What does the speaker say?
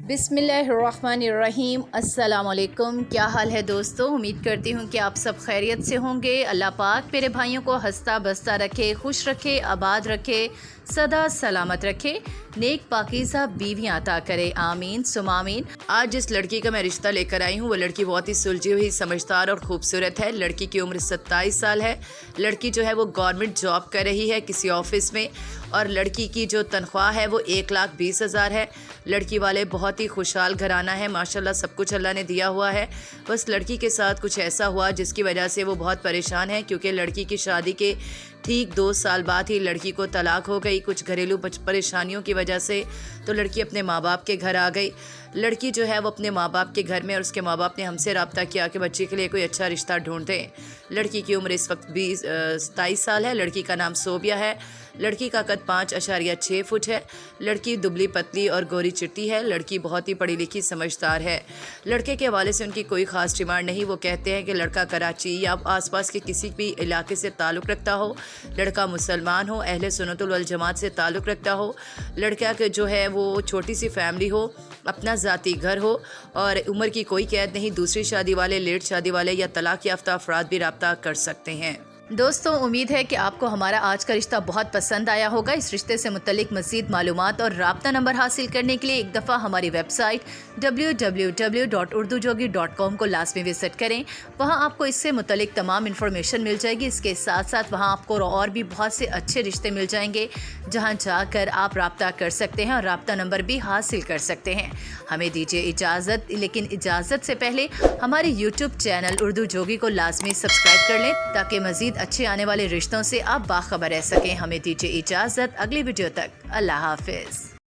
बिस्मिल्लाहिर्रहमानिर्रहीम। अस्सलाम वालेकुम। क्या हाल है दोस्तों? उम्मीद करती हूँ कि आप सब खैरियत से होंगे। अल्लाह पाक मेरे भाइयों को हंसता बसता रखे, खुश रखे, आबाद रखे, सदा सलामत रखे, नेक पाकीज़ा बीवियाँ अता करे, आमीन सुम आमीन। आज जिस लड़की का मैं रिश्ता लेकर आई हूँ वो लड़की बहुत ही सुलझी हुई, समझदार और खूबसूरत है। लड़की की उम्र 27 साल है। लड़की जो है वो गवर्नमेंट जॉब कर रही है किसी ऑफिस में, और लड़की की जो तनख्वाह है वो 1,20,000 है। लड़की वाले बहुत ही खुशहाल घराना है, माशाल्लाह सब कुछ अल्लाह ने दिया हुआ है। बस लड़की के साथ कुछ ऐसा हुआ जिसकी वजह से वो बहुत परेशान है, क्योंकि लड़की की शादी के ठीक 2 साल बाद ही लड़की को तलाक हो गई कुछ घरेलू परेशानियों की वजह से। तो लड़की अपने माँ बाप के घर आ गई। लड़की जो है वो अपने माँ बाप के घर में, और उसके माँ बाप ने हमसे रब्ता किया कि बच्चे के लिए कोई अच्छा रिश्ता ढूंढते हैं। लड़की की उम्र इस वक्त 27 साल है। लड़की का नाम सोबिया है। लड़की का कद 5.6 फुट है। लड़की दुबली पतली और गोरी चिट्टी है। लड़की बहुत ही पढ़ी लिखी समझदार है। लड़के के हवाले से उनकी कोई ख़ास डिमांड नहीं। वो कहते हैं कि लड़का कराची या आसपास के किसी भी इलाके से ताल्लुक़ रखता हो, लड़का मुसलमान हो, अहले सुन्नतुल वल जमात से ताल्लुक़ रखता हो, लड़का के जो है वो छोटी सी फैमिली हो, अपना ज़ाती घर हो, और उम्र की कोई कैद नहीं। दूसरी शादी वाले, लेट शादी वाले या तलाक याफ्ता अफराद भी रब्ता कर सकते हैं। दोस्तों, उम्मीद है कि आपको हमारा आज का रिश्ता बहुत पसंद आया होगा। इस रिश्ते से मुतल्लिक मज़ीद मालूमात और राब्ता नंबर हासिल करने के लिए एक दफ़ा हमारी वेबसाइट www.urdujogi.com को लाजमी विज़िट करें। वहां आपको इससे मुतल्लिक तमाम इन्फॉर्मेशन मिल जाएगी। इसके साथ साथ वहां आपको और भी बहुत से अच्छे रिश्ते मिल जाएंगे, जहां जाकर आप राब्ता कर सकते हैं और राब्ता नंबर भी हासिल कर सकते हैं। हमें दीजिए इजाज़त, लेकिन इजाज़त से पहले हमारे यूट्यूब चैनल उर्दू जोगी को लाजमी सब्सक्राइब कर लें, ताकि मज़ीद अच्छे आने वाले रिश्तों से आप बाखबर रह सकें। हमें दीजिए इजाज़त, अगली वीडियो तक अल्लाह हाफिज़।